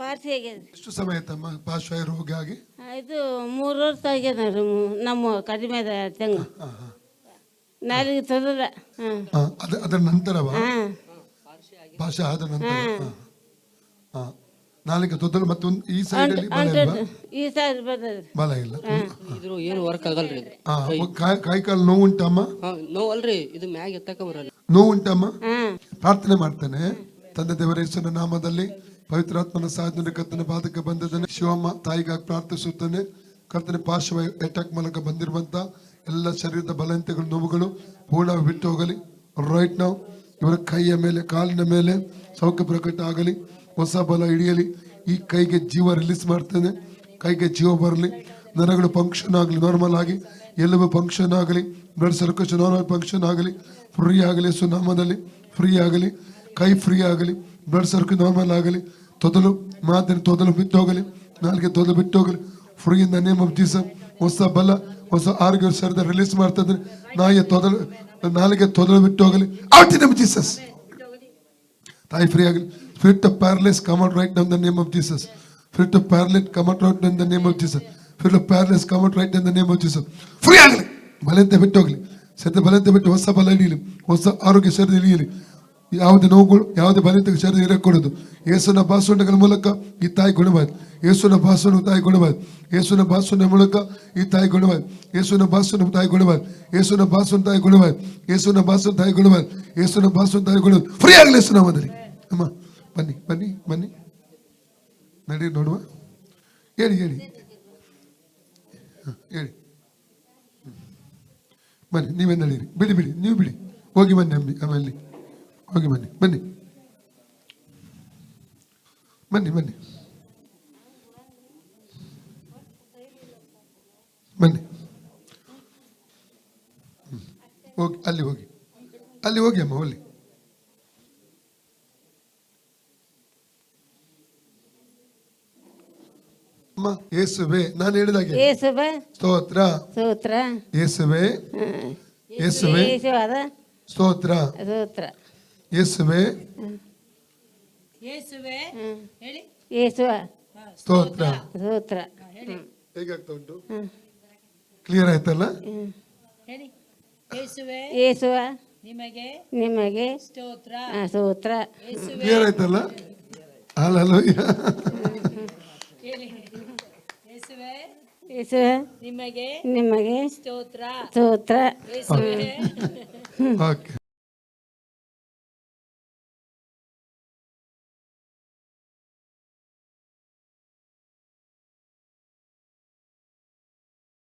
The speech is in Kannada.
ವಾಸಿ ಆಗ್ಯದ. ಎಷ್ಟು ಸಮಯ ಆಯ್ತಮ್ಮ ಪಾರ್ಶ್ವ ರೋಗ ಆಗಿ? ಇದು 3 ವರ್ಷ ಆಗ್ಯದ ನೋಡ್ರಿ. ನಮ್ಮ ಕಡಿಮೆ ಅದ ತೆಂಗು ನಾಲಿಗೆ ತೊದಲ. ಅದರ ನಂತರವಾ? ಹಾಂ ಪಾರ್ಶ್ವ ಆದ ನಂತರ ನಾಲಿಗೆ ತೊದಲು ಮತ್ತು ಈ ಸೈಡ್ ಅಲ್ಲಿ ಬಲ ಇಲ್ವಾ? ಈ ಸೈಡ್ ಬರ್ತದೆ. ಬಲ ಇಲ್ಲ. ಇದ್ರು ಏನು ವರ್ಕ್ ಆಗಲ್ರಿ ಇದು. ಕೈ ಕಾಲು ನೋವು ಉಂಟಮ್ಮ? ನೋವು ಅಲ್ರಿ, ಇದು ಮ್ಯಾಗ ಎತ್ತಕ ಬರಲ್ಲ. ನೋವು ಉಂಟಮ್ಮ? ಹಾಂ ಪ್ರಾರ್ಥನೆ ಮಾಡ್ತೇನೆ. ತಂದೆ ದೇವರ ಯೇಸುವಿನ ನಾಮದಲ್ಲಿ ಪವಿತ್ರಾತ್ಮನ ಸಹಾಯದಿಂದ ಕರ್ತನ ಪಾದಕ್ಕೆ ಬಂದಿದ್ದೇನೆ. ಶಿವಮ್ಮ ತಾಯಿಗಾಗಿ ಪ್ರಾರ್ಥಿಸುತ್ತೇನೆ. ಕರ್ತನ ಪಾರ್ಶ್ವ ಅಟ್ಯಾಕ್ ಮೂಲಕ ಬಂದಿರುವಂತ ಎಲ್ಲ ಶರೀರದ ಬಲಹೀನತೆಗಳು ನೋವುಗಳು ಪೂರ್ಣ ಬಿಟ್ಟು ಹೋಗಲಿ. ರೈಟ್ ನಾವು ಇವರ ಕೈಯ ಮೇಲೆ ಕಾಲಿನ ಮೇಲೆ ಸೌಖ್ಯ ಪ್ರಕಟ ಆಗಲಿ. ಹೊಸ ಬಲ ಹಿಡಿಯಲಿ. ಈ ಕೈಗೆ ಜೀವ ರಿಲೀಸ್ ಮಾಡ್ತೇನೆ. ಕೈಗೆ ಜೀವ ಬರಲಿ. ನರಗಳು ಫಂಕ್ಷನ್ ಆಗಲಿ ನಾರ್ಮಲ್ ಆಗಿ. ಎಲುಬು ಫಂಕ್ಷನ್ ಆಗಲಿ. ಬ್ಲಡ್ ಸರ್ಕ್ಯುಲೇಷನ್ ನಾರ್ಮಲ್ ಫಂಕ್ಷನ್ ಆಗಲಿ. ಫ್ರೀ ಆಗಲಿ. ಸುನಾಮದಲ್ಲಿ ಫ್ರೀ ಆಗಲಿ. ಕೈ ಫ್ರೀ ಆಗಲಿ. ಬ್ಲಡ್ ಸರ್ಕ್ಯುಲೇಷನ್ ನಾರ್ಮಲ್ ಆಗಲಿ. ತೊದಲು ಮಾತಿನ ತೊದಲು ಬಿಟ್ಟು ಹೋಗಲಿ. ನಾಲ್ಗೆ ತೊದಲು ಬಿಟ್ಟು ಹೋಗಲಿ. Free in the name of Jesus. ಹೊಸ ಬಲ ಹೊಸ ಆರೋಗ್ಯ ಶರೀರ ರಿಲೀಸ್ ಮಾಡ್ತಾ ಇದ್ರೆ ನಾಲಿಗೆ ತೊದಲು ಬಿಟ್ಟು ಹೋಗಲಿ. Out in the name of Jesus. ತಾಯಿ ಫ್ರೀ ಆಗಲಿ. Spirit of paralysis come out right now in the name of Jesus. Spirit of paralysis come out right now in the name of Jesus. Spirit of paralysis come out right now in the name of Jesus. Free ಆಗಲಿ. ಬಲಂತೆ ಬಿಟ್ಟು ಹೋಗಲಿ. ಸತ್ಯ ಬಲಂತೆ ಬಿಟ್ಟು ಹೊಸ ಬಲ ಹಿಡಿಯಲಿ. ಹೊಸ ಆರೋಗ್ಯ ಶರೀರ ಹಿಡಿಯಲಿ. ಯಾವುದೇ ನೋವುಗಳು ಯಾವುದೇ ಬಲಂತ ಶರೀರ ಇರಕೂಡದು. ಯೇಸುವಿನ ಭಾಷಣಗಳ ಮೂಲಕ ಈ ತಾಯಿ ಗುಣವಾದ. ಯೇಸುವಿನ ಭಾಷಣ ತಾಯಿ ಗುಣವಾದ. ಯೇಸುವಿನ ಭಾಷಣ ಮೂಲಕ ಈ ತಾಯಿ ಗುಣವಾದ. ಯೇಸುವಿನ ಭಾಷಣ ತಾಯಿ ಗುಣವಾದ. ಯೇಸುವಿನ ಭಾಷಣ ತಾಯಿ ಗುಣವಾದ. ಯೇಸುವಿನ ಭಾಷಣ ತಾಯಿ ಗುಣವಾದ. ಯೇಸುವಿನ ಭಾಷಣ ತಾಯಿ ಗುಣವಾದ. ಫ್ರೀ ಆಗಲಿ ಯೇಸು ನಾಮದಲ್ಲಿ. ಅಮ್ಮ ಬನ್ನಿ ಬನ್ನಿ ಬನ್ನಿ ನಡಿ ನೋಡುವ. ಹೇಳಿ ಹೇಳಿ ಹೇಳಿ. ಬನ್ನಿ ನೀವೇ ನಡೀರಿ. ಬಿಡಿ ಬಿಡಿ ನೀವು ಬಿಡಿ. ಹೋಗಿ ಬನ್ನಿ ಅಮ್ಮಿ ಆಮೇಲೆ ಹೋಗಿ ಬನ್ನಿ ಬನ್ನಿ ಬನ್ನಿ ಬನ್ನಿ ಬನ್ನಿ. ಹೋಗಿ ಅಲ್ಲಿ ಹೋಗಿ ಅಲ್ಲಿ ಹೋಗಿ ಅಮ್ಮ ಹೋಗಿ. ಯೇಸುವೆ ನಾನು ಹೇಳಿದಾಗೆ ಯೇಸುವೆ ಸ್ತೋತ್ರ ಸ್ತೋತ್ರ. ಯೇಸುವೆ ಯೇಸುವೆ ಸ್ತೋತ್ರ ಸ್ತೋತ್ರ. ಯೇಸುವೆ ಯೇಸುವೆ ಹೇಳಿ. ಯೇಸುವ ಸ್ತೋತ್ರ ಸ್ತೋತ್ರ. ಹೇಗಾಗ್ತಾ ಉಂಟು? ಕ್ಲಿಯರ್ ಆಯ್ತಲ್ಲ? ಹೇಳಿ. ಯೇಸುವೆ ಯೇಸುವ ನಿಮಗೆ ನಿಮಗೆ ಸ್ತೋತ್ರ. ಸ್ತೋತ್ರ. ಕ್ಲಿಯರ್ ಆಯ್ತಲ್ಲ? ಹಲ್ಲೆಲೂಯಾ. ಹೇಳಿ. ಯೇಸುವೆ ಯೇಸುವೆ ನಿಮಗೆ ನಿಮಗೆ ಸ್ತೋತ್ರ. ಸ್ತೋತ್ರ. ಯೇಸುವೆ ಓಕೆ